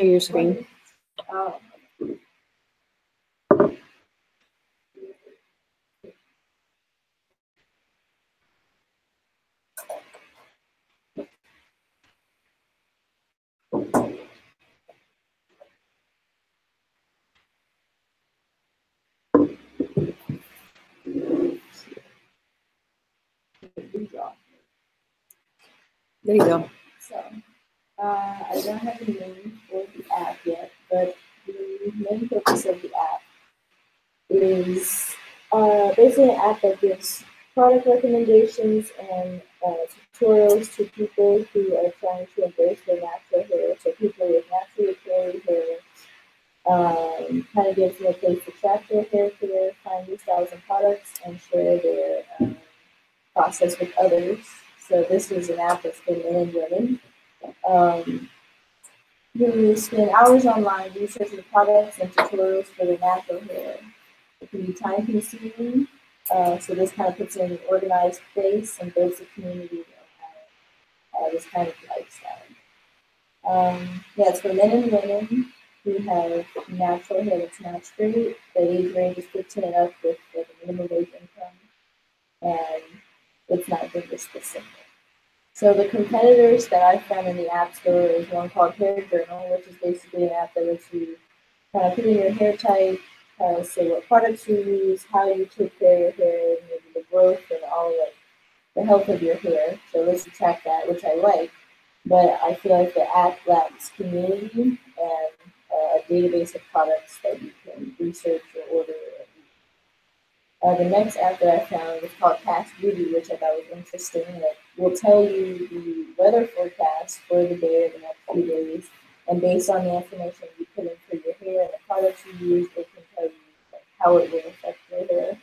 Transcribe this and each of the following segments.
your screen. Oh. There you go. So, I don't have a name for the app yet, but the main purpose of the app is basically an app that gives product recommendations and tutorials to people who are trying to embrace their natural hair. So people with naturally curly hair, kind of gives them a place to track their hair care, find new styles and products, and share their process with others. So this is an app that's for men and women who spend hours online researching products and tutorials for their natural hair. It can be time consuming, so this kind of puts it in an organized place and builds a community around this kind of lifestyle. Yeah, it's for men and women who have natural hair that's not straight. The age range is 15 and up with like a minimum wage income, and it's not gender specific. So the competitors that I found in the App Store is one called Hair Journal, which is basically an app that lets you kind of put in your hair type, say what products you use, how you take care of your hair, maybe the growth and all like the health of your hair. So let's track that, which I like. But I feel like the app lacks community and a database of products that you can research or order. The next app that I found was called Past Beauty, which I thought was interesting. It will tell you the weather forecast for the day or the next few days, and based on the information you put in for your hair and the products you use, it can tell you like, how it will affect your hair.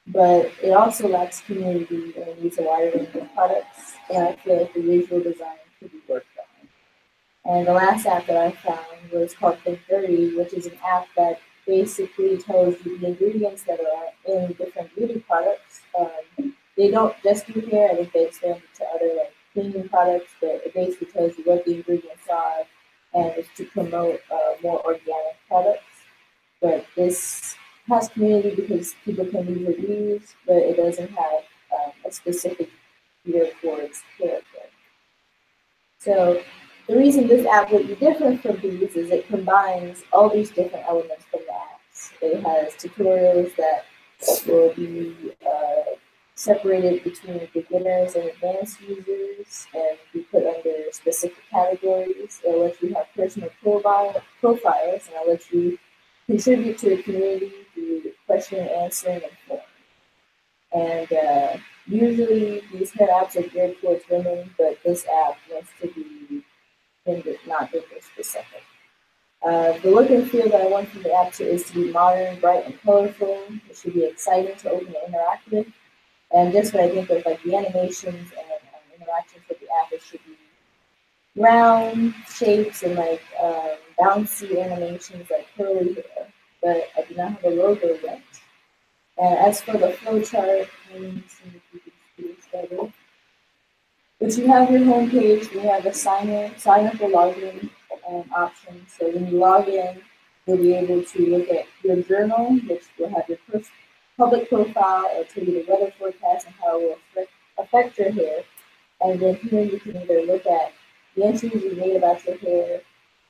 But it also lacks community and it needs a wider range of products, and I feel like the visual design could be worked on. And the last app that I found was called Think Dirty, which is an app that basically tells you the ingredients that are in different beauty products. They don't just do hair, I think they expand it to other like cleaning products, but it basically tells you what the ingredients are, and it's to promote more organic products. But this has community because people can leave reviews, but it doesn't have a specific gear towards hair care. So the reason this app would be different from these is it combines all these different elements from the apps. It has tutorials that will be separated between beginners and advanced users and be put under specific categories. It'll let you have personal profiles, and it'll let you contribute to the community through question and answering and form. And usually these hair apps are geared towards women, but this app wants to be not gender specific. The look and feel that I want from the app is to be modern, bright, and colorful. It should be exciting to open and interactive. And just what I think of like the animations and interactions with the app, it should be round shapes and like bouncy animations like curly hair. But I do not have a logo yet. And as for the flow chart, let me see if you can see this better. But you have your home page, you have a sign up or login option. So when you log in, you'll be able to look at your journal, which will have your public profile, or tell you the weather forecast and how it will affect your hair. And then here you can either look at the entries you made about your hair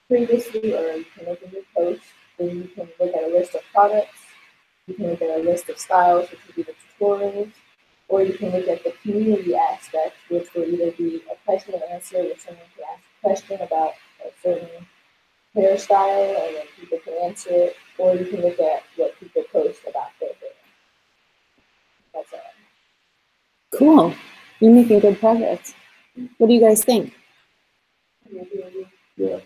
previously, or you can make a new post. Then you can look at a list of products. You can look at a list of styles, which will be the tutorials, or you can look at the community aspect, which will either be a question and answer where someone can ask a question about a certain hairstyle and then people can answer it, or you can look at what people post about their hair. That's all. Cool. You're making good progress. What do you guys think? Yeah.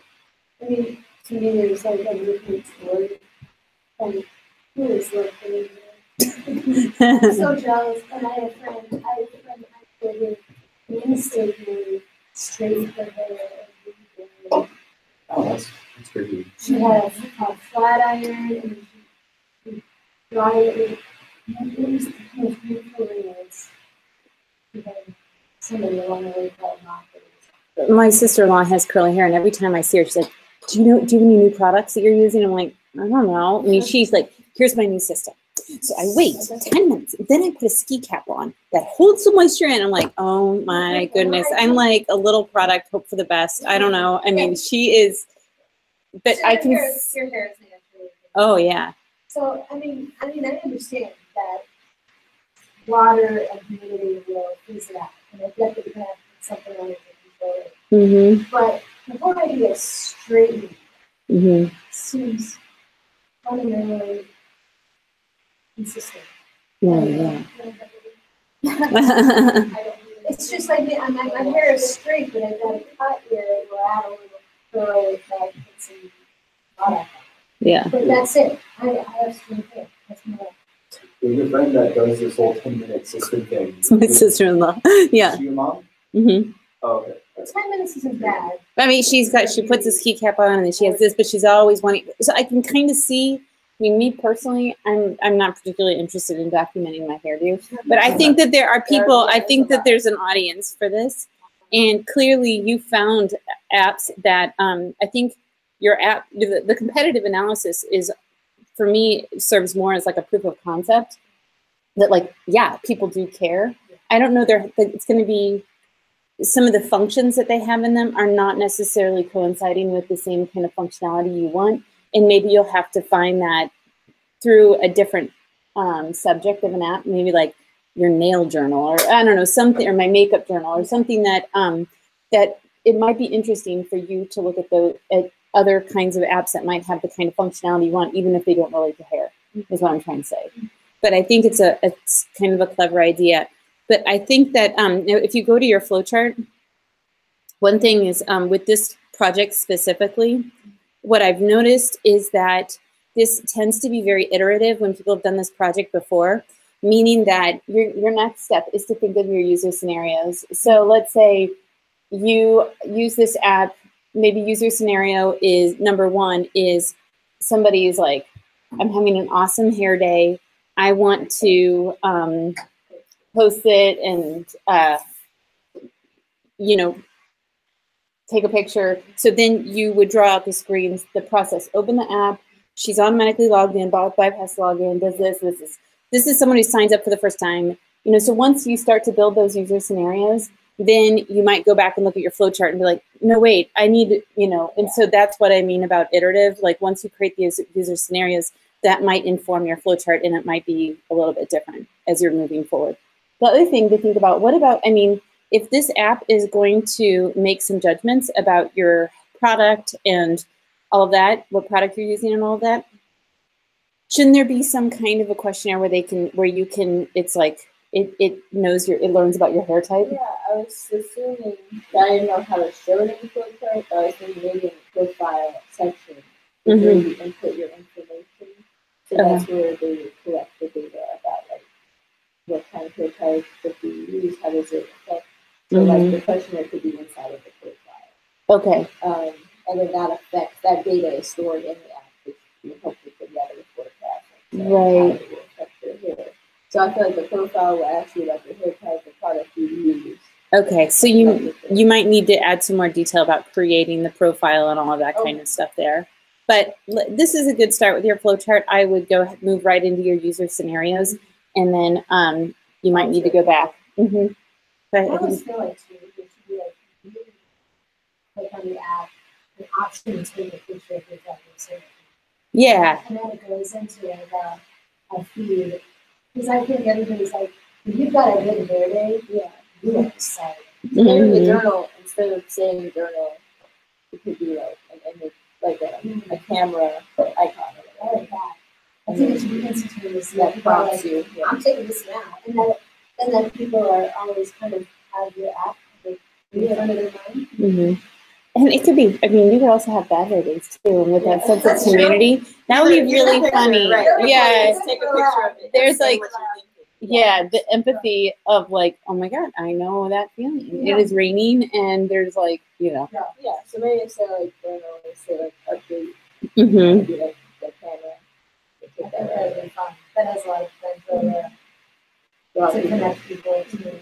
I mean, to me, there's like a movement toward who is looking. I'm so jealous. And I had a friend who instantly straightened her hair. Oh, that's crazy. She has a flat iron and she dried it. And it was the most beautiful rings. Somebody along the way called not. My sister-in-law has curly hair, and every time I see her, she's like, do you have any new products that you're using? I'm like, I don't know. I mean, she's like, here's my new system. So I wait 10 minutes. Then I put a ski cap on that holds the moisture in. I'm like, oh my goodness. I'm like a little product, hope for the best. I don't know. I mean, she is, but I can. Your hair is naturally. Oh, yeah. So, I mean, I understand that water and humidity will freeze it out. And I get that you have something on it to control it. But the whole idea of straightening seems fundamentally consistent. Yeah. It's just like my hair is straight, but I've got a cut here where I add a little curl if I put some product on. Yeah. But that's it. I have straight hair. That's my life. Your friend that does this whole 10-minute sister thing. It's my sister-in-law. Yeah. Is she your mom? Oh, okay. 10 minutes isn't bad. I mean, she puts a ski cap on and then she has this, but she's always wanting, so I can kind of see, I mean, me personally, I'm not particularly interested in documenting my hairdo, but I think that there are people, I think that there's an audience for this. And clearly you found apps that, I think your app, the competitive analysis is, for me, serves more as like a proof of concept that like, yeah, people do care. I don't know, it's going to be, some of the functions that they have in them are not necessarily coinciding with the same kind of functionality you want. And maybe you'll have to find that through a different subject of an app, maybe like your nail journal or I don't know, something, or my makeup journal or something that that it might be interesting for you to look at other kinds of apps that might have the kind of functionality you want, even if they don't relate to hair, is what I'm trying to say. But I think it's kind of a clever idea. But I think that if you go to your flowchart, one thing is with this project specifically, what I've noticed is that this tends to be very iterative when people have done this project before, meaning that your next step is to think of your user scenarios. So let's say you use this app, maybe user scenario is, number one is somebody is like, I'm having an awesome hair day. I want to post it and, take a picture. So then you would draw out the screens, the process, open the app. She's automatically logged in, bypass login, does this. This is someone who signs up for the first time. So once you start to build those user scenarios, then you might go back and look at your flowchart and be like, no, wait, I need, and so that's what I mean about iterative. Like once you create these user scenarios, that might inform your flowchart and it might be a little bit different as you're moving forward. The other thing to think about, if this app is going to make some judgments about your product and all of that, what product you're using and all of that, shouldn't there be some kind of a questionnaire it learns about your hair type? Yeah, I was assuming, I didn't know how to show it in the flowchart, but I was thinking maybe in the profile section, where you input your information. So that's where they would collect the data about like what kind of hair type that you use, how does it affect. So like the questionnaire could be inside of the profile. Okay. And then that data is stored in the app, which you hope to put together with forecast. Right. How it will affect your hair. So I feel like the profile will ask you like the hair type, the product you use. Okay, so you might need to add some more detail about creating the profile and all of that kind of stuff there. But this is a good start with your flowchart. I would move right into your user scenarios, and then you might need to go back. I always feel like too, there should be like on the app, an option to take a picture of your pregnancy. Yeah. And then it goes into a feed. Because I think everybody's like, if you've got a good hair day, you have to say it. Maybe the journal, instead of saying journal, it could be like an image, like a camera icon. I like that. I think it should be instantaneous. That prompts you. Yeah. I'm taking this now. And then people are always kind of have your app, like, in front of their mind. And it could be, you could also have bad hair days too, and with that sense of community. That would be really funny. Right. Yeah. Take a picture of it. There's like, the empathy of like, oh my God, I know that feeling. It is raining and there's like, Yeah, so maybe instead of like journal, say like update, maybe like the camera. Take that fun. That has a lot of fun to connect people to.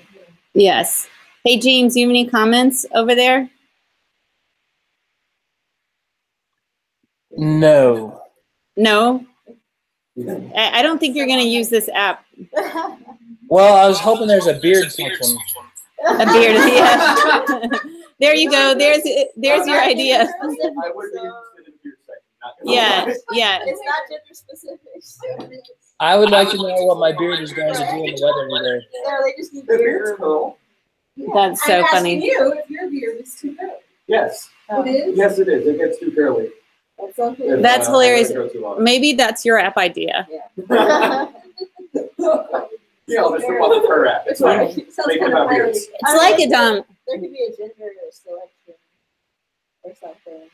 Yes. Hey, James, you have any comments over there? No. No? I don't think you're going to use this app. Well, I was hoping there's a beard section. A beard, yeah. There you go. There's your idea. I would be interested in beard section. Yeah, yeah. It's not gender specific. I would like to know what my beard is going to do in the weather today. No, they just need The beard. beard's curl. That's so I'm funny. asking you if your beard is too curly. Yes. It is? Yes, it is. It gets too curly. That's something. If, That's I hilarious. let it grow too long. Maybe that's your app idea. Yeah, I'll just rip off the fur wrap. It's fine. Sounds Make it kind about of beards. It's like it, There could be a gender selection or something.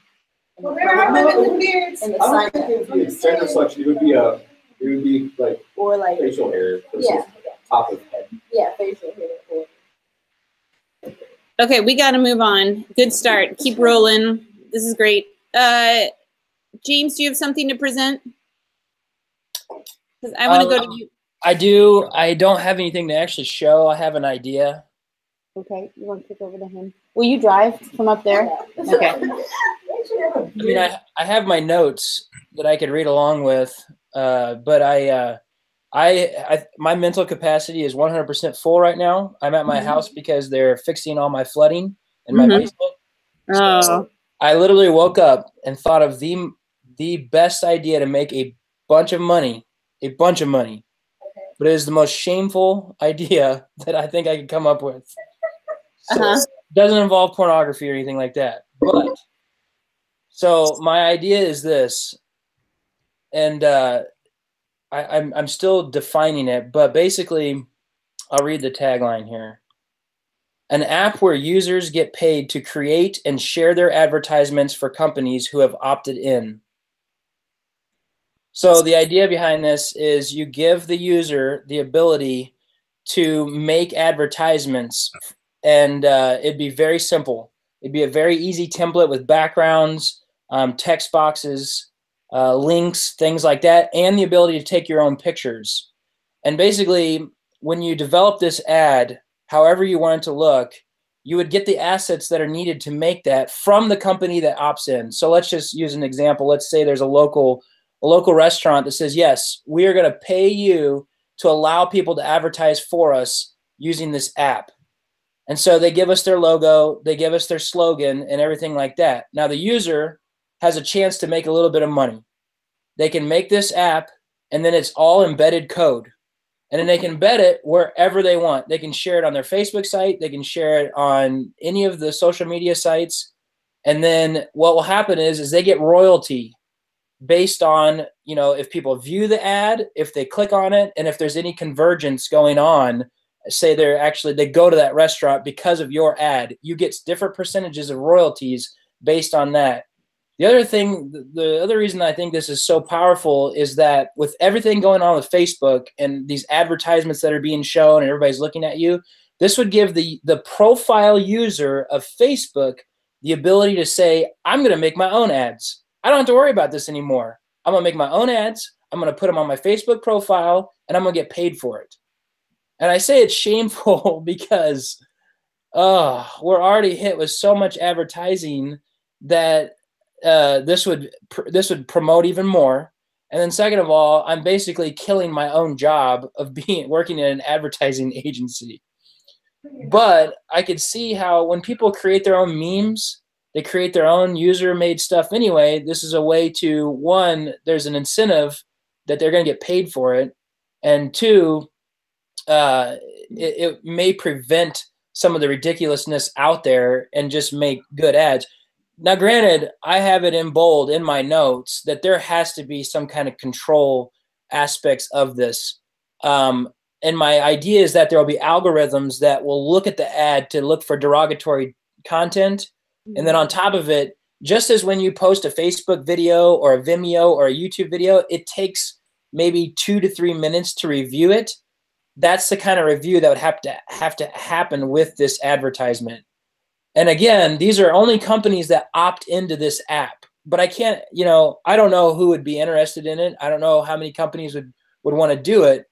Well, there are women with beards. In the I don't sign think up. it would be a gender selection. It would be like Or like, facial hair versus yeah, top of head. yeah, facial hair. Or, Okay, we got to move on. Good start. Keep rolling. This is great. James, do you have something to present? Because I want to go to you. I do. I don't have anything to actually show. I have an idea. Okay, you want to kick over to him? Will you drive from up there? Okay. I mean, I have my notes that I could read along with, but my mental capacity is 100% full right now. I'm at my house because they're fixing all my flooding in my basement. Oh. So I literally woke up and thought of the best idea to make a bunch of money, but it is the most shameful idea that I think I could come up with. So it doesn't involve pornography or anything like that. But so my idea is this, and I'm still defining it, but basically, I'll read the tagline here. An app where users get paid to create and share their advertisements for companies who have opted in. So the idea behind this is you give the user the ability to make advertisements, and it'd be very simple. It'd be a very easy template with backgrounds, text boxes, links, things like that, and the ability to take your own pictures. And basically, when you develop this ad, however you want it to look, you would get the assets that are needed to make that from the company that opts in. So let's just use an example. Let's say there's a local restaurant that says, yes, we are going to pay you to allow people to advertise for us using this app. And so they give us their logo, they give us their slogan and everything like that. Now the user has a chance to make a little bit of money. They can make this app, and then it's all embedded code. And then they can embed it wherever they want. They can share it on their Facebook site. They can share it on any of the social media sites. And then what will happen is they get royalty based on, if people view the ad, if they click on it, and if there's any convergence going on. Say they go to that restaurant because of your ad. You get different percentages of royalties based on that. The other reason I think this is so powerful is that with everything going on with Facebook and these advertisements that are being shown and everybody's looking at you, this would give the profile user of Facebook the ability to say, I'm going to make my own ads. I don't have to worry about this anymore. I'm going to make my own ads. I'm going to put them on my Facebook profile, and I'm going to get paid for it. And I say it's shameful because we're already hit with so much advertising that this would promote even more. And then second of all, I'm basically killing my own job of working in an advertising agency. But I could see how when people create their own memes, they create their own user-made stuff anyway. This is a way to, one, there's an incentive that they're going to get paid for it. And two, it may prevent some of the ridiculousness out there and just make good ads. Now, granted, I have it in bold in my notes that there has to be some kind of control aspects of this. And my idea is that there will be algorithms that will look at the ad to look for derogatory content. And then on top of it, just as when you post a Facebook video or a Vimeo or a YouTube video, it takes maybe 2 to 3 minutes to review it. That's the kind of review that would have to happen with this advertisement. And again, these are only companies that opt into this app. But I can't, I don't know who would be interested in it. I don't know how many companies would want to do it.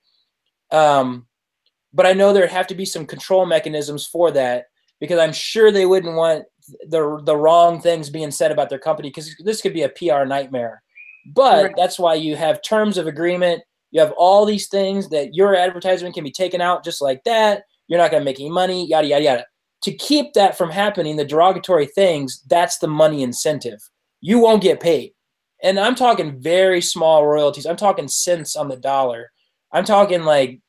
But I know there'd have to be some control mechanisms for that, because I'm sure they wouldn't want the wrong things being said about their company, because this could be a PR nightmare. But Right. that's why you have terms of agreement. You have all these things that your advertisement can be taken out just like that. You're not going to make any money, yada, yada, yada. To keep that from happening, the derogatory things, that's the money incentive. You won't get paid. And I'm talking very small royalties. I'm talking cents on the dollar. I'm talking like,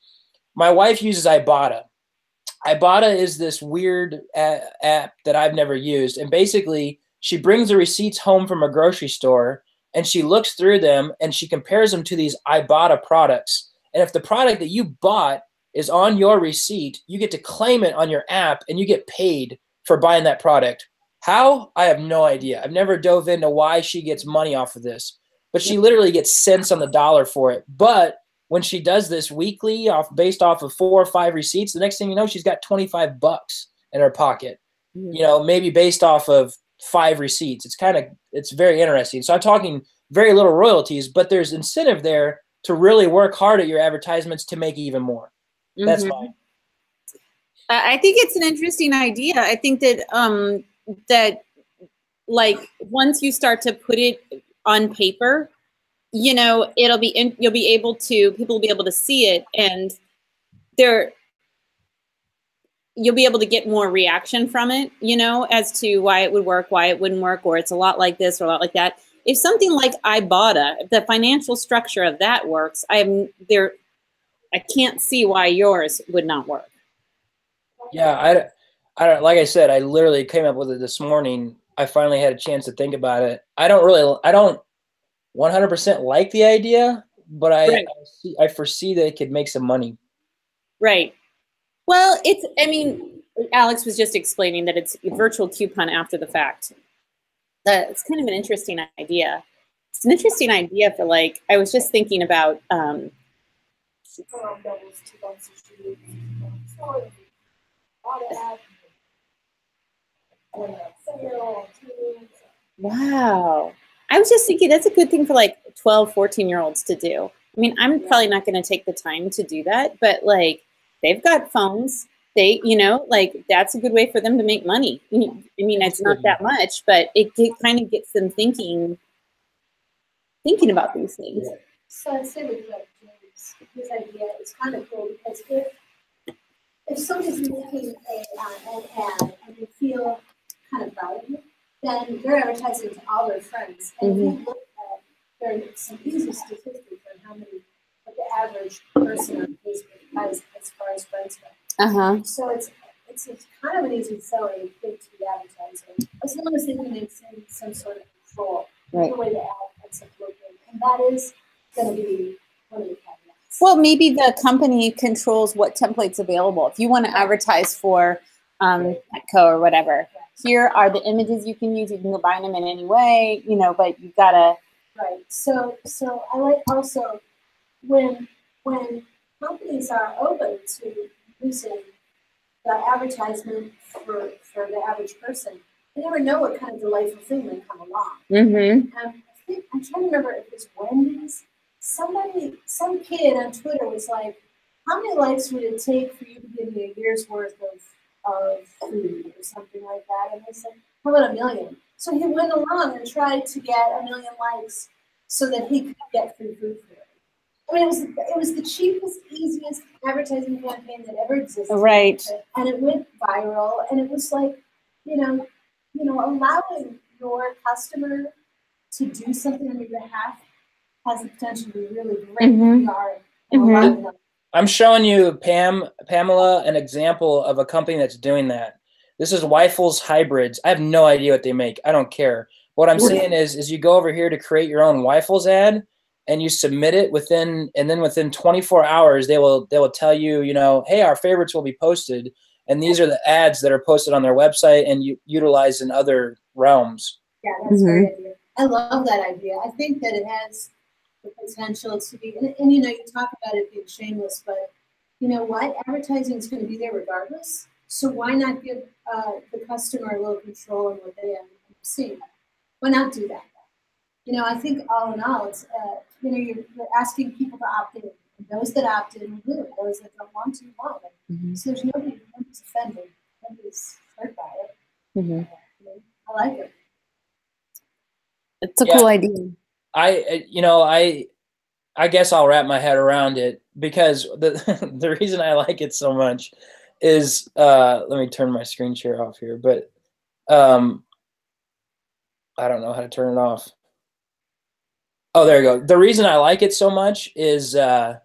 my wife uses Ibotta. Ibotta is this weird app that I've never used. And basically, she brings the receipts home from a grocery store and she looks through them and she compares them to these Ibotta products. And if the product that you bought is on your receipt, you get to claim it on your app and you get paid for buying that product. How? I have no idea. I've never dove into why she gets money off of this, but she literally gets cents on the dollar for it. But when she does this weekly based off of 4 or 5 receipts, the next thing you know, she's got $25 in her pocket, maybe based off of 5 receipts. It's very interesting. So I'm talking very little royalties, but there's incentive there to really work hard at your advertisements to make even more. That's fine. I think it's an interesting idea. I think that that like once you start to put it on paper, you'll be able to, people will be able to see it, and you'll be able to get more reaction from it, as to why it would work, why it wouldn't work, or it's a lot like this or a lot like that. If something like Ibotta, if the financial structure of that works, I can't see why yours would not work. Yeah, I don't, like I said, I literally came up with it this morning. I finally had a chance to think about it. I don't 100% like the idea, but I foresee that it could make some money. Right. Well, Alex was just explaining that it's a virtual coupon after the fact. It's kind of an interesting idea. It's an interesting idea for I was just thinking about wow. I was just thinking that's a good thing for 12, 14-year-olds to do. I mean, I'm probably not going to take the time to do that, but they've got phones. They, that's a good way for them to make money. I mean, it's not that much, but it kind of gets them thinking about these things. So I say with James, his idea is kind of cool because if somebody's making an ad and they feel kind of valuable, then they're advertising to all their friends. And if you look at, there are some easy statistics on how many of the average person on Facebook has as far as friends go. So it's kind of an easy selling thing to the advertiser, as long as they can maintain some sort of control over the way the ad ends up looking. And that is going to be one of the caveats. Well, maybe the company controls what templates available. If you want to advertise for Petco or whatever, here are the images you can use. You can combine them in any way, but you've got to. Right. So I like also when companies are open to using the advertisement for the average person, you never know what kind of delightful thing may come along. I'm trying to remember if it was Wendy's. Some kid on Twitter was like, how many likes would it take for you to give me a year's worth of food or something like that? And they said, how about 1 million? So he went along and tried to get 1 million likes so that he could get free food for it. I mean, it was the cheapest, easiest advertising campaign that ever existed. Right. And it went viral, and it was allowing your customer to do something on your behalf has the potential to be really great. I'm showing you, Pamela, an example of a company that's doing that. This is Weifels Hybrids. I have no idea what they make. I don't care. What I'm saying is you go over here to create your own Weifels ad, and you submit it within 24 hours, they will tell you, hey, our favorites will be posted, and these are the ads that are posted on their website and utilized in other realms. Yeah, that's a great idea. I love that idea. I think that it has the potential to be, and you talk about it being shameless, but you know what? Advertising is going to be there regardless. So why not give the customer a little control on what they end up seeing? Why not do that? I think all in all, it's you're asking people to opt in. And those that opt in will do it. Those that don't want to won't. So there's nobody's offended. Nobody's hurt by it. I like it. It's a Yeah. cool idea. I guess I'll wrap my head around it, because the reason I like it so much is, let me turn my screen share off here, but I don't know how to turn it off. Oh, there you go. The reason I like it so much is so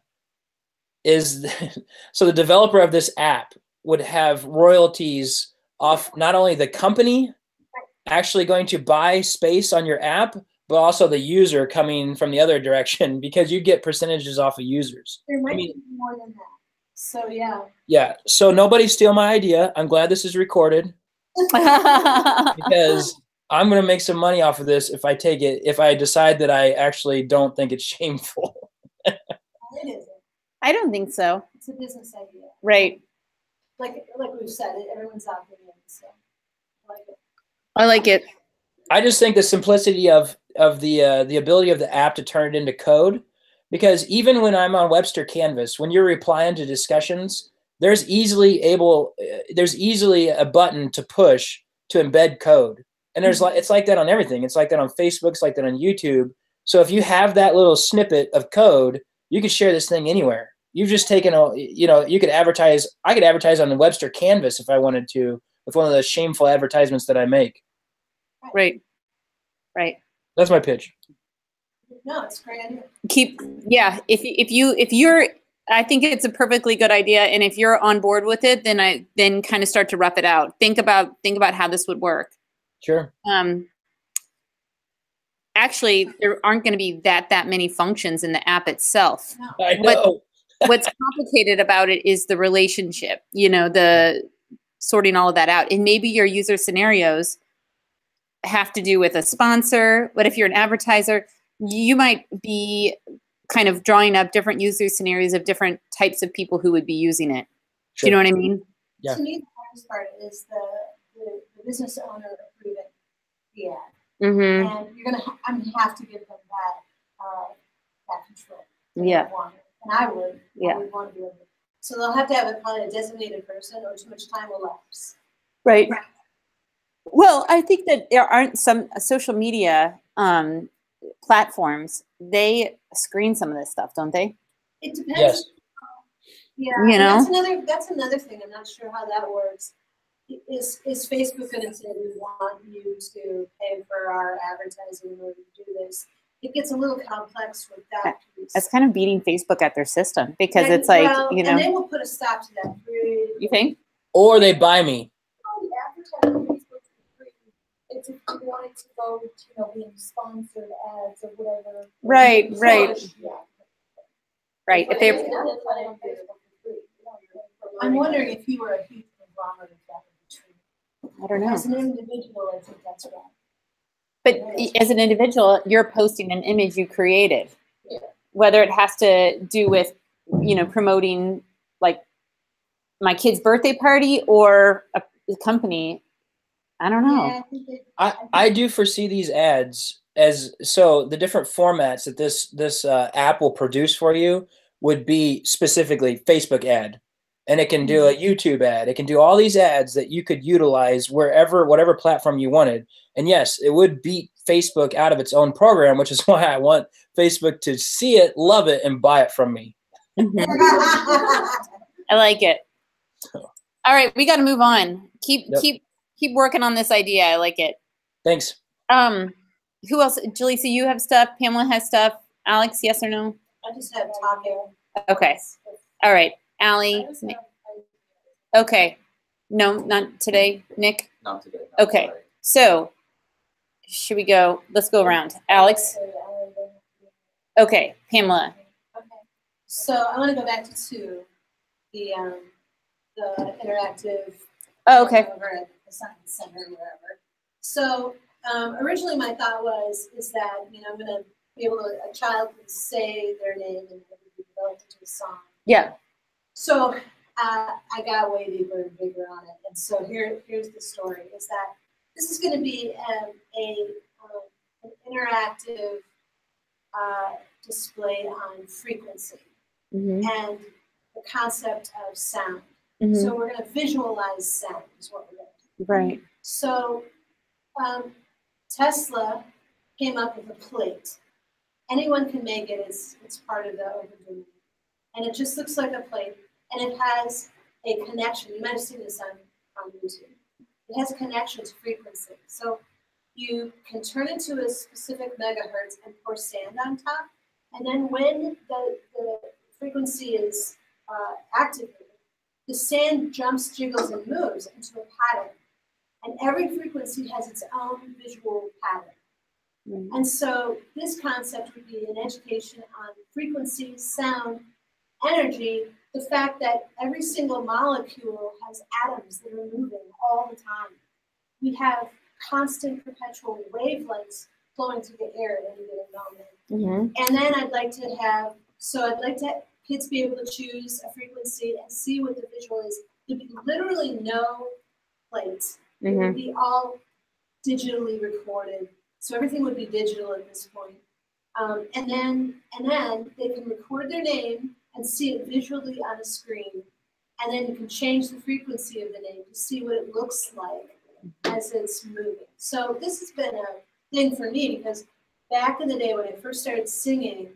the developer of this app would have royalties off not only the company actually going to buy space on your app, but also the user coming from the other direction, because you get percentages off of users. There might be more than that. So yeah. Yeah. So nobody steal my idea. I'm glad this is recorded, because I'm going to make some money off of this if I take it, if I decide that I actually don't think it's shameful. It isn't. I don't think so. It's a business idea. Right. Like we've said, everyone's opinion. So I like it. I like it. I just think the simplicity of the ability of the app to turn it into code, because even when I'm on Webster Canvas, when you're replying to discussions, there's easily a button to push to embed code. And it's like that on everything. It's like that on Facebook. It's like that on YouTube. So if you have that little snippet of code, you could share this thing anywhere. You've just taken you could advertise. I could advertise on the Webster Canvas if I wanted to, with one of those shameful advertisements that I make. Right. Right. That's my pitch. No, it's a great idea. If you're, I think it's a perfectly good idea, and if you're on board with it, then kind of start to rough it out. Think about how this would work. Sure. Actually, there aren't going to be that many functions in the app itself. No. I know. What's complicated about it is the relationship, the sorting all of that out. And maybe your user scenarios have to do with a sponsor, but if you're an advertiser, you might be kind of drawing up different user scenarios of different types of people who would be using it. Sure. Do you know what I mean? Yeah. To me, the hardest part is the business owner approving the ad. Mm-hmm. And you're I'm gonna have to give them that control. Yeah. And I would. Yeah. I would want to do it. So they'll have to have probably a designated person, or too much time will lapse. Right. Well, I think that there aren't some social media platforms. They screen some of this stuff, don't they? It depends. Yes. Yeah. That's another thing. I'm not sure how that works. Is Facebook going to say we want you to pay for our advertising in order to do this? It gets a little complex with that piece. It's kind of beating Facebook at their system, because it's like, and they will put a stop to that. You think? Or they buy me. Advertising on Facebook for free. It's if you wanted to go to being sponsored ads or whatever. Right. Yeah. Right. If they're I'm wondering if you were a huge conglomerate, if that would be true. I don't know. As an individual, I think that's right. But as an individual, you're posting an image you created. Yeah. Whether it has to do with, promoting like my kid's birthday party or a company, I don't know. Yeah, I think I do foresee these ads as, so the different formats that this app will produce for you would be specifically Facebook ad. And it can do a YouTube ad. It can do all these ads that you could utilize whatever platform you wanted. And yes, it would beat Facebook out of its own program, which is why I want Facebook to see it, love it, and buy it from me. I like it. All right, we got to move on. Keep working on this idea. I like it. Thanks. Who else? Jaleesa, you have stuff. Pamela has stuff. Alex, yes or no? I just have talking. Okay. All right. Allie. Okay. No, not today. Nick? Not today. Okay. So, should we go? Let's go around. Alex? Okay. Pamela? Okay. So, I want to go back to the interactive. Oh, okay. Over at the Science Center or wherever. So, originally my thought is that, I'm going to be able to, a child can say their name and it would be developed into a song. Yeah. So I got way deeper and bigger on it. And so here's the story, is that this is going to be an interactive display on frequency and the concept of sound. So we're going to visualize sound is what we're going to do. Right. So Tesla came up with a plate. Anyone can make it. It's part of the open domain. And it just looks like a plate. And it has a connection. You might have seen this on YouTube. It has a connection to frequency. So you can turn it to a specific megahertz and pour sand on top. And then when the frequency is activated, the sand jumps, jiggles, and moves into a pattern. And every frequency has its own visual pattern. Mm-hmm. And so this concept would be an education on frequency, sound, energy, the fact that every single molecule has atoms that are moving all the time. We have constant perpetual wavelengths flowing through the air at any given moment. Mm-hmm. And then I'd like to have kids be able to choose a frequency and see what the visual is. There'd be literally no plates. Mm-hmm. It would be all digitally recorded. So everything would be digital at this point. And then they can record their name and see it visually on a screen. And then you can change the frequency of the name to see what it looks like as it's moving. So this has been a thing for me because back in the day when I first started singing,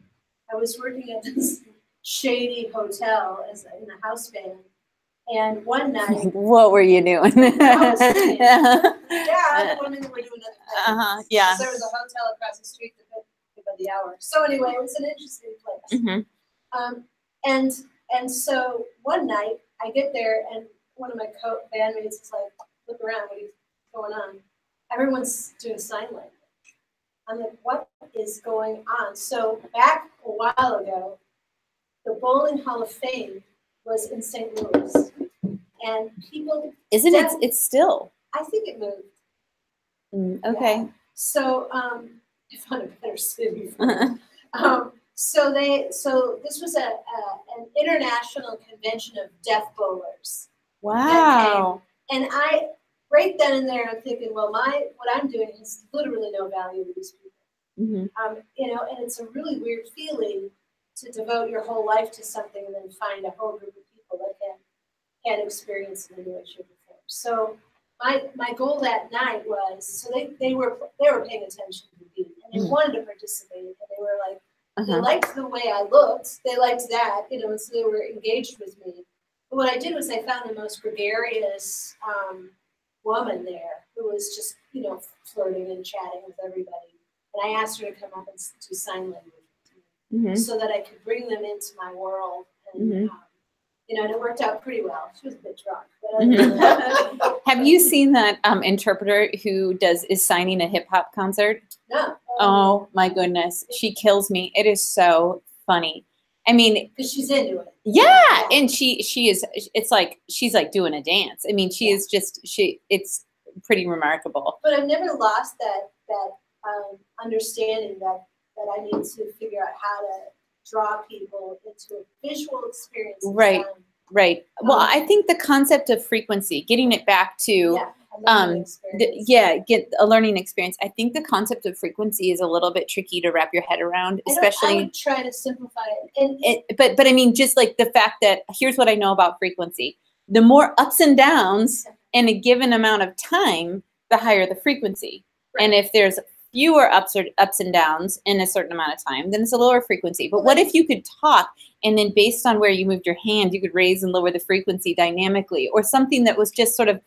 I was working at this shady hotel in a house band. And one night, what were you doing? I was singing. Yeah, the women were doing other things. Yeah. So there was a hotel across the street that paid by the hour. So anyway, it was an interesting place. Mm-hmm. And so one night I get there and one of my bandmates is like, look around, what is going on? Everyone's doing sign language. I'm like, what is going on? So back a while ago, the Bowling Hall of Fame was in St. Louis. And people... Isn't it? It's still. I think it moved. Okay. Yeah. So I found a better city. So this was an international convention of deaf bowlers. Wow. And I, right then and there, I'm thinking, well, what I'm doing has literally no value to these people. Mm-hmm. And it's a really weird feeling to devote your whole life to something and then find a whole group of people that can experience it in any way, shape, or form. So my goal that night was, so they were paying attention to the beat and they wanted to participate and they were like, they liked the way I looked, they liked that, so they were engaged with me. But what I did was I found the most gregarious woman there who was just, flirting and chatting with everybody. And I asked her to come up and do sign language with me so that I could bring them into my world. And, and it worked out pretty well. She was a bit drunk. But Have you seen that interpreter who is signing a hip hop concert? No. Oh my goodness. She kills me. It is so funny. I mean, because she's into it. Yeah. And she is, it's like, she's like doing a dance. I mean, she is just, it's pretty remarkable. But I've never lost that understanding that I need to figure out how to draw people into a visual experience. Right. Right. Well, I think the concept of frequency, getting it back to, get a learning experience. I think the concept of frequency is a little bit tricky to wrap your head around, especially. I would try to simplify it. But I mean, just like the fact that here's what I know about frequency: the more ups and downs in a given amount of time, the higher the frequency. Right. And if there's fewer ups and downs in a certain amount of time, then it's a lower frequency. But what if you could talk and then based on where you moved your hand, you could raise and lower the frequency dynamically, or something that was just sort of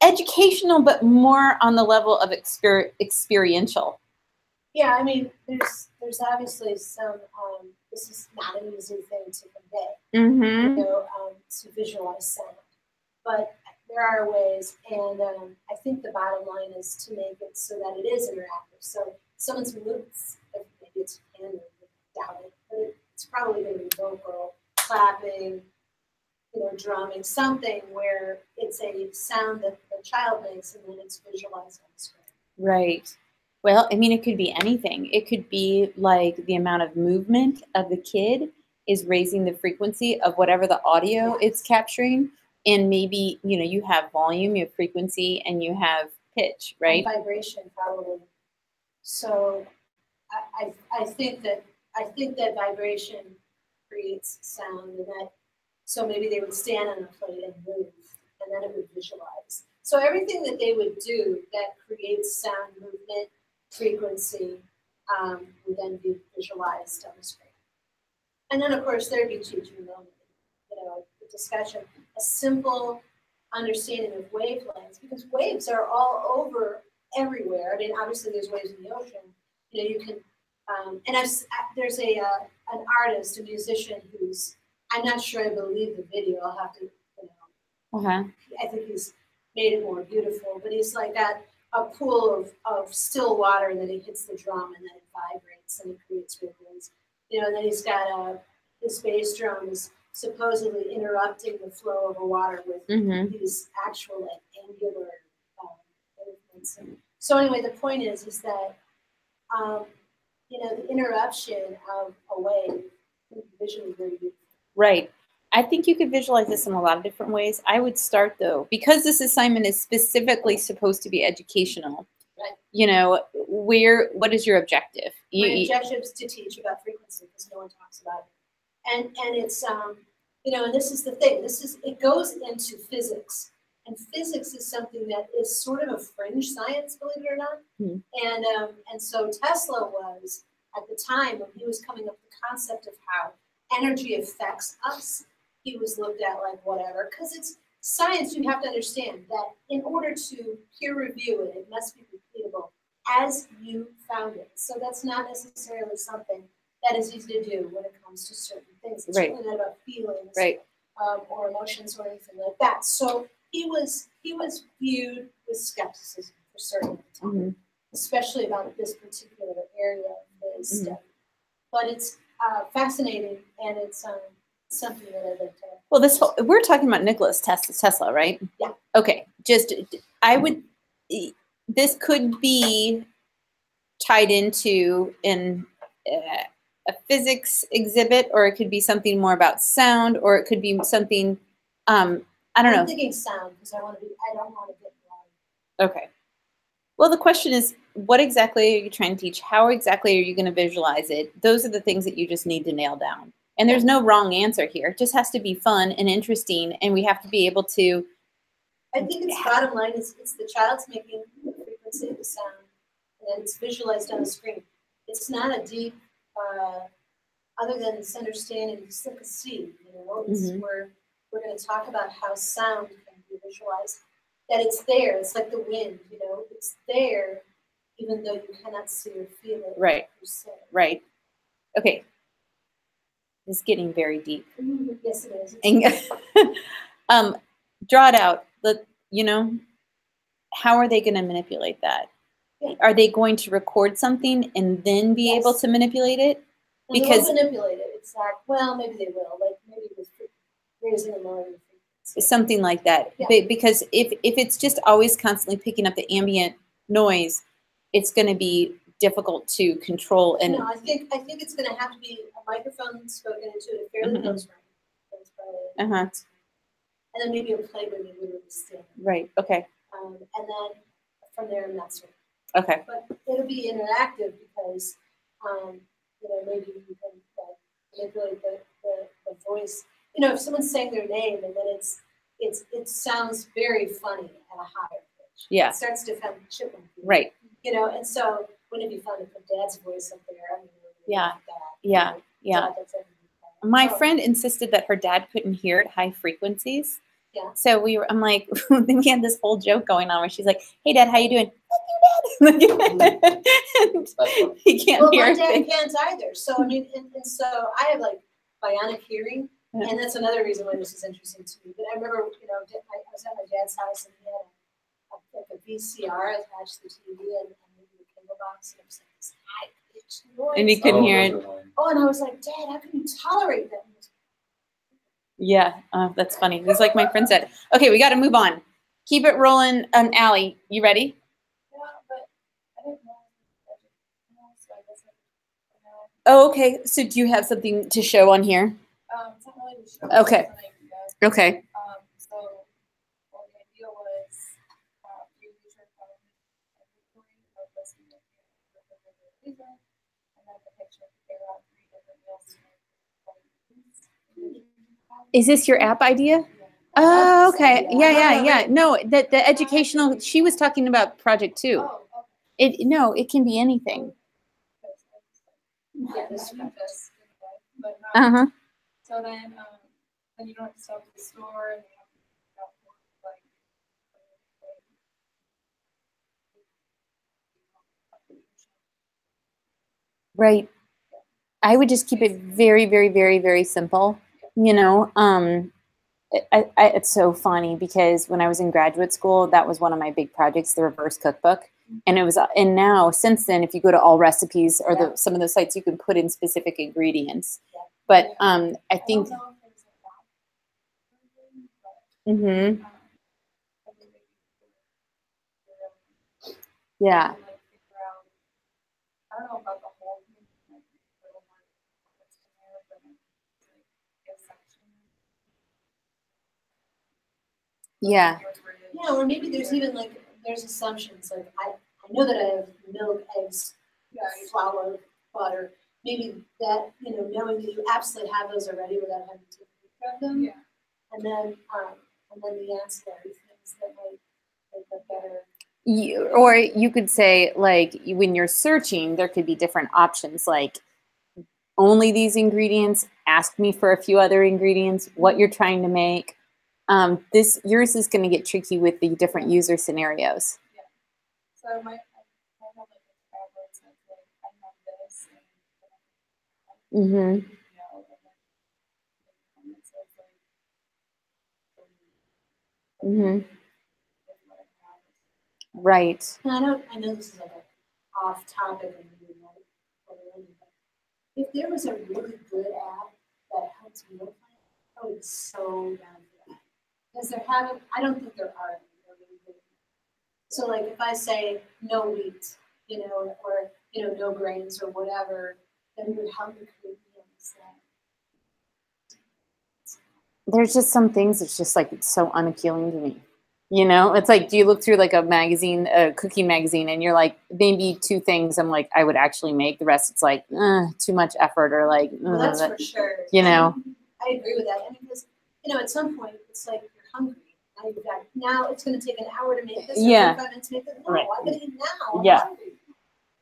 educational, but more on the level of experiential? Yeah, I mean, there's obviously some, this is not an easy thing to convey, to visualize sound. But there are ways, and I think the bottom line is to make it so that it is interactive. So someone's moods, maybe it's hand, doubt it, but it's probably going to be vocal, clapping, drumming, something where it's a sound that the child makes and then it's visualized on the screen. Right. Well, I mean, it could be anything. It could be like the amount of movement of the kid is raising the frequency of whatever the audio it's capturing. And maybe, you have volume, you have frequency, and you have pitch, right? And vibration, probably. So I think that vibration creates sound, and that so maybe they would stand on a plate and move, and then it would visualize. So everything that they would do that creates sound, movement, frequency, would then be visualized on the screen. And then, of course, there'd be teaching them, a discussion, a simple understanding of wavelengths, because waves are all over everywhere. I mean, obviously, there's waves in the ocean. You can, and there's an artist, a musician who's, I'm not sure I believe the video. I'll have to, I think he's made it more beautiful, but he's like got a pool of still water, and then he hits the drum, and then it vibrates and it creates ripples. And then he's got his bass drum is supposedly interrupting the flow of the water with these actual like angular movements. So anyway, the point is that the interruption of a wave can be visually very beautiful. Right. I think you could visualize this in a lot of different ways. I would start though, because this assignment is specifically supposed to be educational. Right. What is your objective? My objective is to teach about frequency, because no one talks about it. And it's and this is the thing. It goes into physics, and physics is something that is sort of a fringe science, believe it or not. Mm-hmm. And so Tesla was, at the time when he was coming up with the concept of how energy affects us, he was looked at like whatever, because it's science. You have to understand that in order to peer review it, it must be repeatable as you found it. So that's not necessarily something that is easy to do when it comes to certain things. It's really not about feelings, or emotions or anything like that. So he was viewed with skepticism for certain time, especially about this particular area of his study. But it's fascinating, and it's something that I'd like to. Well, we're talking about Nicholas Tesla, right? Yeah. Okay. This could be tied into a physics exhibit, or it could be something more about sound, or it could be something, I don't know. I'm thinking sound, because I don't want to get wrong. Okay. Well, the question is, what exactly are you trying to teach? How exactly are you going to visualize it? Those are the things that you just need to nail down. And there's no wrong answer here. It just has to be fun and interesting, and we have to be able to. I think its bottom line is it's the child's making the frequency of the sound, and it's visualized on the screen. It's not a deep, other than this understanding, it's like a seed, we're going to talk about how sound can be visualized, that it's there. It's like the wind, it's there, even though you cannot see or feel it. Right. Right. Okay. It's getting very deep. Yes, it is. Draw it out. How are they going to manipulate that? Yeah. Are they going to record something and then be able to manipulate it? And because they won't manipulate it. It's like, well, maybe they will. Like maybe with raising and lowering the frequency. Something like that. Yeah. Because if it's just always constantly picking up the ambient noise, it's going to be difficult to control. And no, I think it's going to have to be a microphone spoken into a fairly close range. And then maybe a play where you literally stand. Right. Okay. And then from there, and that's it. Okay. But it'll be interactive because, maybe you can manipulate the voice. If someone's saying their name and then it sounds very funny at a higher pitch. Yeah. It starts to kind of chip on you. Right. And so wouldn't it be fun to put Dad's voice up there? I mean, yeah. Like that, yeah. Yeah. My So, friend insisted that her dad couldn't hear at high frequencies. Yeah. So I'm like, then we had this whole joke going on where she's like, "Hey, Dad, how you doing?" "Fuck you, Dad." He can't hear. My dad can't either. So I mean, and so I have like bionic hearing, and that's another reason why this is interesting to me. But I remember, I was at my dad's house and he had a VCR attached to the TV and maybe a cable box, and it was like this high pitched noise. And he couldn't hear it. Oh, and I was like, Dad, how can you tolerate that? Yeah, that's funny. He's like my friend said. Okay, we got to move on. Keep it rolling. Allie, you ready? Yeah, but I didn't know. So I guess Oh, okay. So do you have something to show on here? it's not really the show. Okay. Okay. So, well, the idea was you use your phone and recording of listening to the laser, and then the picture figure out 3 different meals. Is this your app idea? Oh, okay. Yeah, yeah, No, yeah. No, the educational, she was talking about project two. Oh, okay. No, it can be anything. Yeah, this is this, but Uh-huh. so then you don't have to stop at the store and you have to figure out like Right. I would just keep it very, very, very, very simple. You know, it's so funny because when I was in graduate school, that was one of my big projects, the reverse cookbook. And it was, and now since then, if you go to All Recipes or some of the sites, you can put in specific ingredients. But I think, don't know if there's a lot, mm-hmm, I think maybe yeah, like figure out, I don't know about the whole thing, like a little more what's in there, but like a section. yeah, Yeah, or maybe there's even like, there's assumptions, like I know that I have milk, eggs, flour, butter. Maybe that, knowing that you absolutely have those already without having to take care of them. Yeah. And then the ancillary things that might make it better. or you could say, like, when you're searching, there could be different options, like only these ingredients, ask me for a few other ingredients, what you're trying to make. Yours is going to get tricky with the different user scenarios. So I have like a tablet that's like I have this and Mm-hmm. and then it says like Mm-hmm. Right. And I know this is like a off topic and maybe not totally, but if there was a really good app that helps meal plan, I would be so down for that. Because I don't think there are any really good. So like if I say no wheat, or no grains or whatever, then it would help me create meals that. There's just some things that's just like, it's so unappealing to me. You know, it's like, do you look through like a magazine, a cooking magazine, and you're like, maybe two things I'm like, I would actually make. The rest, it's like, too much effort, or like, Well, that's for sure. you know. I agree with that. And because, at some point, it's like you're hungry. Now it's going to take an hour to make this. Yeah. Or 45 minutes to make this. No, Right. I'm going to eat now. I'm Yeah. hungry.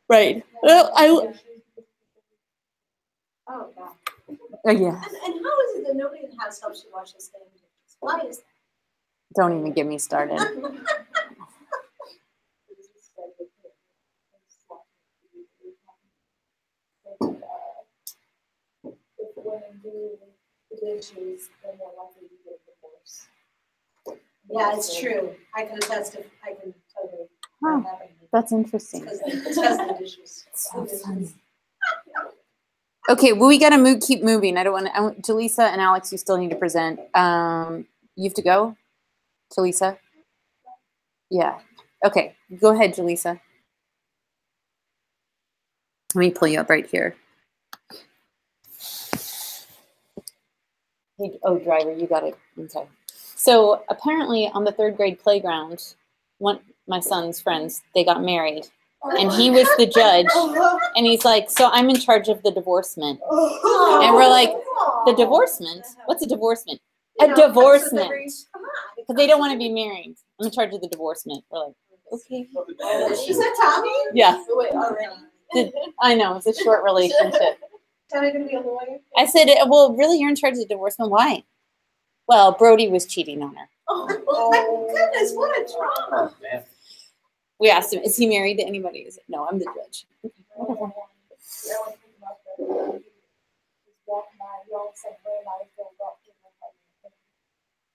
Right. Well, Oh, God. yeah. And how is it that nobody in the house helps you wash this thing? Why is Don't even get me started. that? If women do the dishes, they're more likely to get divorced. Yeah, it's true. I can attest to. I can totally. Huh. That's interesting. Because of the dishes. So funny. Okay, well, we got to keep moving. I don't want to. Jaleesa and Alex, you still need to present. You have to go, Jaleesa? Yeah. Okay, go ahead, Jaleesa. Let me pull you up right here. Hey, oh, driver, you got it. Okay. So apparently on the third grade playground, my son's friends, they got married. And he was the judge. And he's like, so I'm in charge of the divorcement. And we're like, the divorcement? What's a divorcement? A divorcement. Because they don't want to be married. I'm in charge of the divorcement. We're like, okay. Is that Tommy? Yeah. Wait, already? I know, it's a short relationship. Tommy gonna be a lawyer? I said, well, really, you're in charge of the divorcement? Why? Well, Brody was cheating on her. Oh my goodness, what a drama. Man. We asked him, is he married to anybody? He said, no, I'm the judge. Okay, whatever.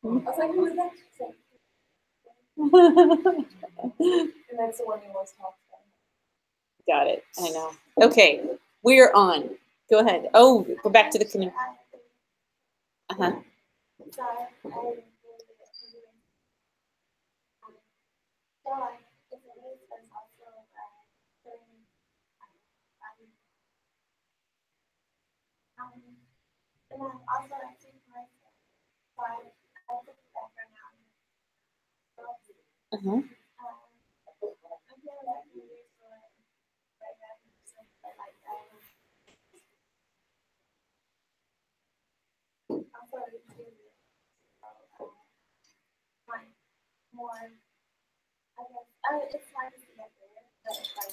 I was like, who is that? And that's the one you always talk about. Got it. I know. Okay, we're on. Go ahead. Oh, go back to the canoe. Uh-huh. Uh-huh. more, I guess, it's hard to get there, but it's like.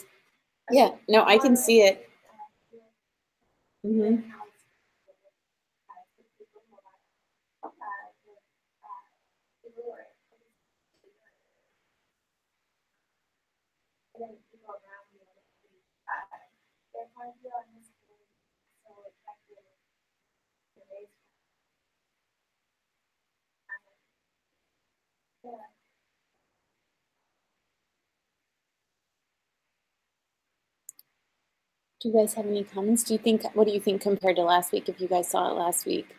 Yeah, no, I can see it. Mm-hmm. Do you guys have any comments? What do you think compared to last week, if you guys saw it last week?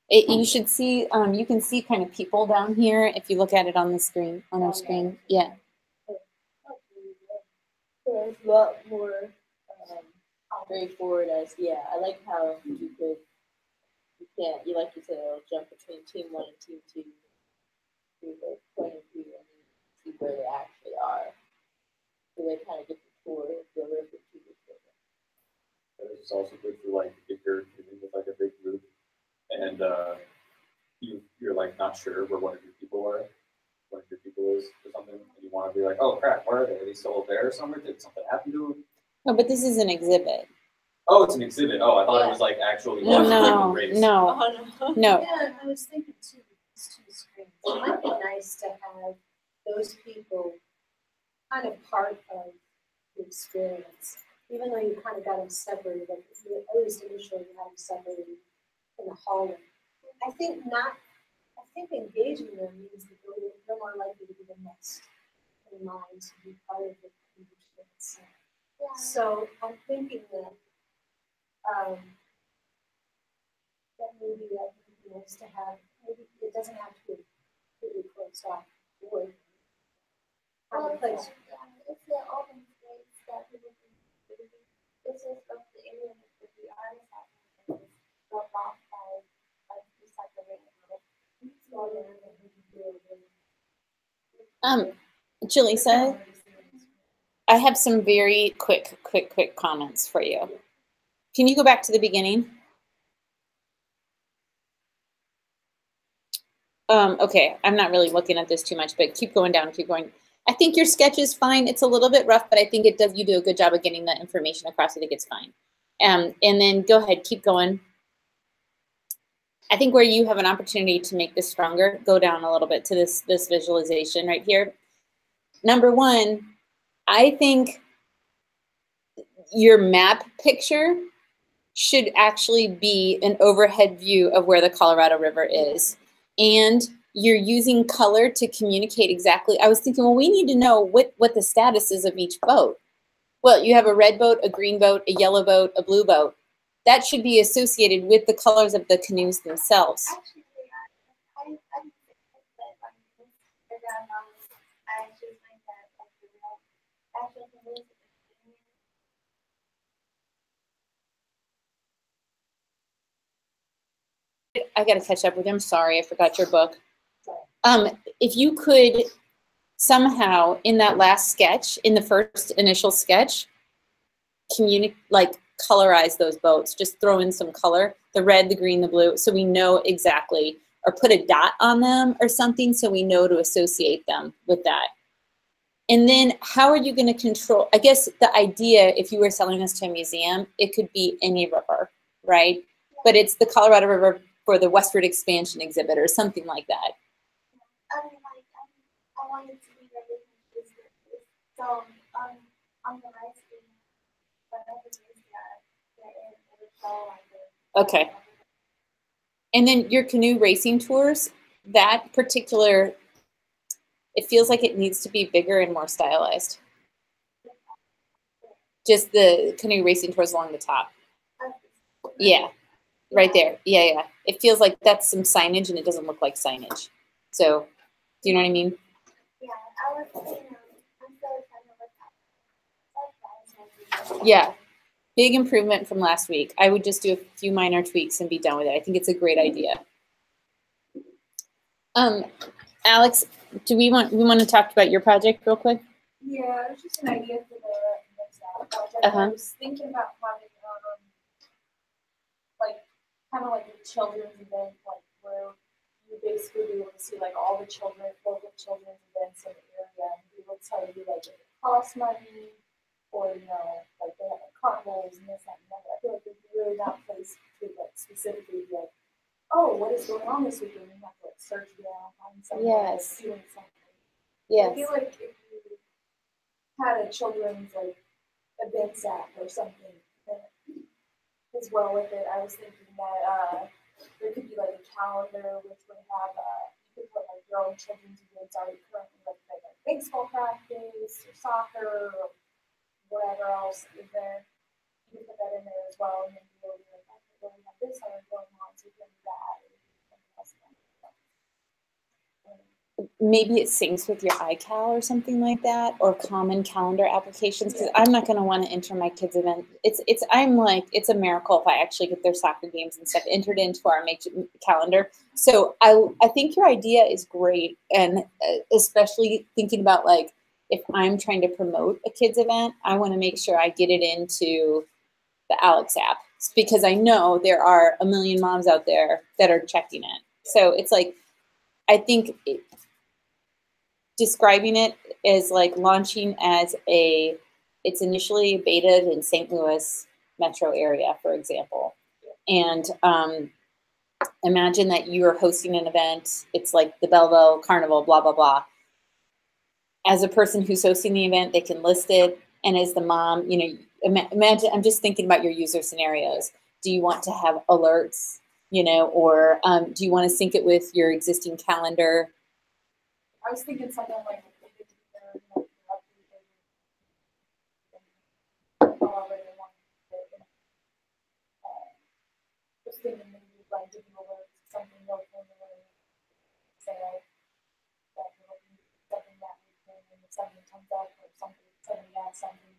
You should see, you can see kind of people down here if you look at it on the screen, on our screen. Yeah. There's a lot more straightforward as, yeah, I like how you like you said, it'll jump between team 1 and team 2 through the point of view and you see where they actually are. So they kind of get the tour of the river to the children. This is also good for like if you're dealing with like a big group and you're like not sure where one of your people is or something, and you want to be like, oh crap, where are they? Are they still there somewhere? Did something happen to them? No, but this is an exhibit. Oh, it's an exhibit. Oh, I thought it was like actually No, a race. no, no. Yeah, I was thinking too, these two screens. It might be nice to have those people kind of part of the experience, even though you kind of got them separated, like at least initially you had them separated in the hallway. I think engaging them means that they're more likely to be the next in line to be part of the experience. Yeah. So I'm thinking that that maybe that would be nice to have. Maybe it doesn't have to be completely closed off. Or have a place. It's the open space that people can do. This is of the area that the artists have built off by recycling. Jalisa, I have some very quick comments for you. Can you go back to the beginning? Okay, I'm not really looking at this too much, but keep going down, keep going. I think your sketch is fine. It's a little bit rough, but I think you do a good job of getting that information across. I think it's fine. And then go ahead, keep going. I think where you have an opportunity to make this stronger, go down a little bit to this visualization right here. Number one, I think your map picture should actually be an overhead view of where the Colorado River is. And you're using color to communicate exactly. I was thinking, well, we need to know what the status is of each boat. Well, you have a red boat, a green boat, a yellow boat, a blue boat. That should be associated with the colors of the canoes themselves. Actually, I think that I actually think that like the real actual canoes. I got to catch up with him. Sorry, I forgot your book. If you could somehow in that last sketch, in the first initial sketch, colorize those boats. Just throw in some color, the red, the green, the blue, so we know exactly, or put a dot on them or something so we know to associate them with that. And then how are you going to control, I guess the idea, if you were selling this to a museum, it could be any river, right? But it's the Colorado River for the westward expansion exhibit or something like that. I mean, like, I wanted to be really consistent. So, on the right screen, whatever it is it would show like the. Okay. And then your canoe racing tours, that particular, it feels like it needs to be bigger and more stylized. Just the canoe racing tours along the top. Yeah, right there. Yeah, yeah. It feels like that's some signage and it doesn't look like signage. So, do you know what I mean? Yeah, I was, I'm still trying to look at. Yeah, big improvement from last week. I would just do a few minor tweaks and be done with it. I think it's a great idea. Alex, do we want to talk about your project real quick? Yeah, it was just an idea for the next project. I was thinking about having like kind of like a children's event, like where you basically be able to see like all the local children's events in the area, and be able to tell you like if it costs money, or you know, like they have like carnivals and this, that, and that. I feel like it'd be really not place to like specifically be like, oh, what is going on this weekend? You have to like search down, find someone Yes. like, doing something. Yes. I feel like if you had a children's like events app or something that as well with it, I was thinking that there could be like a calendar which would have you could put like your own children's events already currently like baseball practice or soccer or whatever else is there. You can put that in there as well, and then be able to be like, okay, well, we have this already going on, so we can do that. Or something else. Maybe it syncs with your iCal or something like that, or common calendar applications. Because I'm not going to want to enter my kids' event. I'm like, it's a miracle if I actually get their soccer games and stuff entered into our calendar. So I think your idea is great, and especially thinking about like if I'm trying to promote a kids' event, I want to make sure I get it into the Alex app, because I know there are a million moms out there that are checking it. So it's like, I think describing it as like launching as it's initially betaed in St. Louis metro area, for example. And imagine that you are hosting an event. It's like the Belleville Carnival, blah, blah, blah. As a person who's hosting the event, they can list it. And as the mom, you know, imagine, I'm just thinking about your user scenarios. Do you want to have alerts, you know, or do you want to sync it with your existing calendar? I was thinking something like just thinking maybe like giving alerts to something local and say like that something that weekend and if something comes up or something suddenly adds something.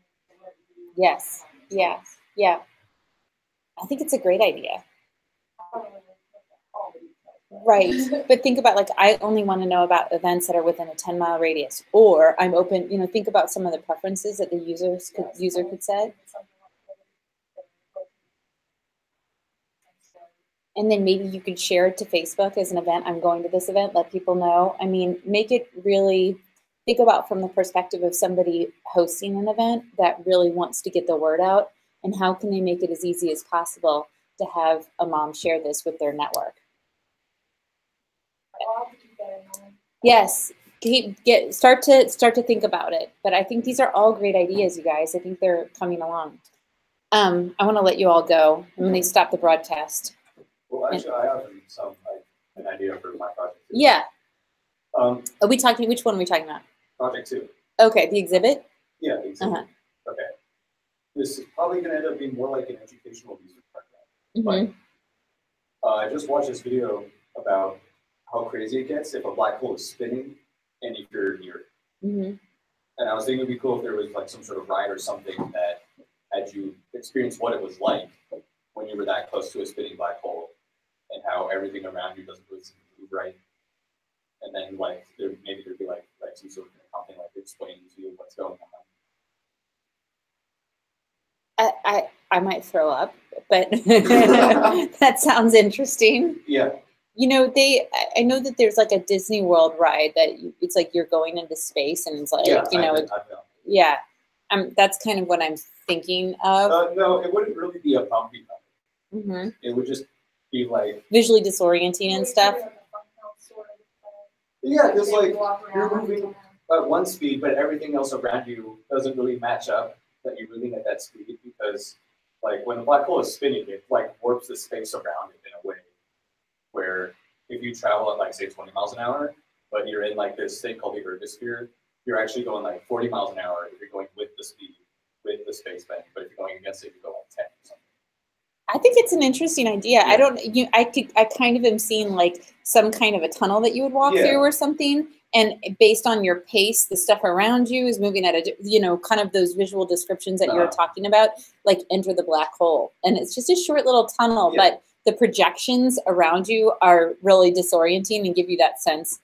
Yes. Yeah. Yeah. I think it's a great idea. Right. But think about like, I only want to know about events that are within a 10-mile radius, or I'm open, you know, think about some of the preferences that the user could set. And then maybe you could share it to Facebook as an event. I'm going to this event, let people know. I mean, make it really, think about from the perspective of somebody hosting an event that really wants to get the word out, and how can they make it as easy as possible to have a mom share this with their network. Yes, start to think about it. But I think these are all great ideas, you guys. I think they're coming along. I want to let you all go. I'm going to stop the broadcast. Well, actually, I have an idea for my project. Yeah. Are we talking? Which one are we talking about? Project 2. Okay, the exhibit. Yeah, the exhibit. Okay. This is probably going to end up being more like an educational research program. But I just watched this video about how crazy it gets if a black hole is spinning and if you're near it. And I was thinking it'd be cool if there was like some sort of ride or something that had you experience what it was like when you were that close to a spinning black hole, and how everything around you doesn't really seem to move right. And then like maybe there'd be like some sort of something like explaining to you what's going on. I might throw up, but that sounds interesting. Yeah. You know, I know that there's like a Disney World ride that it's like you're going into space, and it's like, yeah, that's kind of what I'm thinking of. No, it wouldn't really be a bumpy ride. It would just be like visually disorienting and stuff. Yeah, because like you're moving at one speed, but everything else around you doesn't really match up that you're moving at that speed, because like when the black hole is spinning, it like warps the space around it in a way where if you travel at like say 20 miles an hour, but you're in like this thing called the ergosphere, you're actually going like 40 miles an hour if you're going with the speed, with the space bend, but if you're going against it, you go like 10 or something. I think it's an interesting idea. Yeah. I kind of am seeing like some kind of a tunnel that you would walk through or something. And based on your pace, the stuff around you is moving at a, kind of those visual descriptions that you're talking about, like enter the black hole. And it's just a short little tunnel, but the projections around you are really disorienting and give you that sense.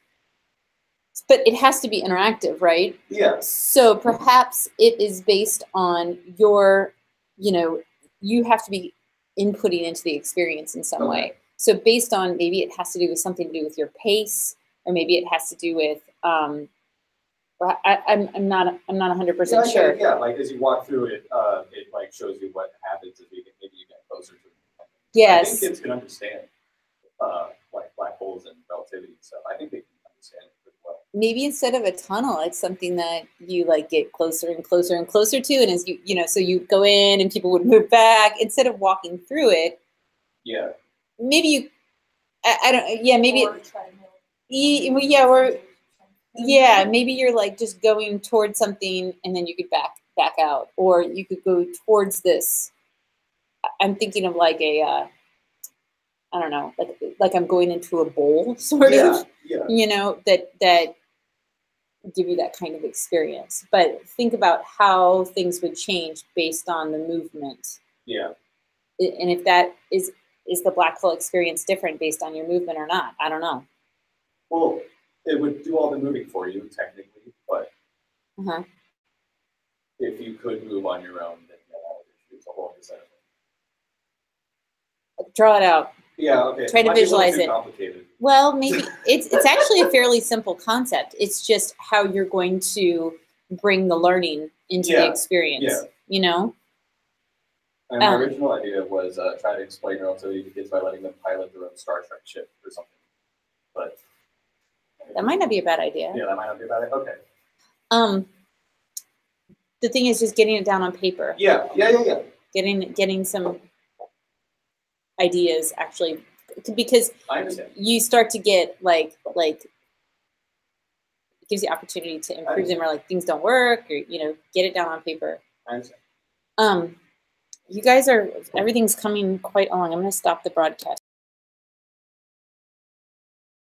But it has to be interactive, right? Yeah. So perhaps it is based on your, you have to be inputting into the experience in some way. So based on, maybe it has to do with something to do with your pace, or maybe it has to do with, I'm not 100% sure. Yeah, like as you walk through it, it like shows you what happens as maybe you get closer to it. Yes. I think kids can understand like black holes and relativity and stuff. I think they can understand it pretty well. Maybe instead of a tunnel, it's something that you like get closer and closer and closer to, and as you know, so you go in and people would move back instead of walking through it. Yeah. Maybe you, I don't, yeah, maybe. Or treadmill. Yeah, maybe you're like just going towards something and then you could back out, or you could go towards this. I'm thinking of like a, I don't know, like I'm going into a bowl, sort of. Yeah. You know, that give you that kind of experience. But think about how things would change based on the movement. Yeah. And if that is the black hole experience different based on your movement or not? I don't know. Well, it would do all the moving for you technically, but if you could move on your own, then it's a whole other set of things. Draw it out. Yeah, okay. Try to visualize it. Complicated. Well, maybe it's actually a fairly simple concept. It's just how you're going to bring the learning into the experience. Yeah. You know? And my original idea was try to explain relativity to kids by letting them pilot their own Star Trek ship or something. But that might not be a bad idea. Yeah, that might not be a bad idea. Okay. The thing is just getting it down on paper. Yeah. Getting some ideas actually, because I understand. You start to get like it gives you opportunity to improve them, or like things don't work, or get it down on paper. I understand. You guys everything's coming quite along. I'm going to stop the broadcast.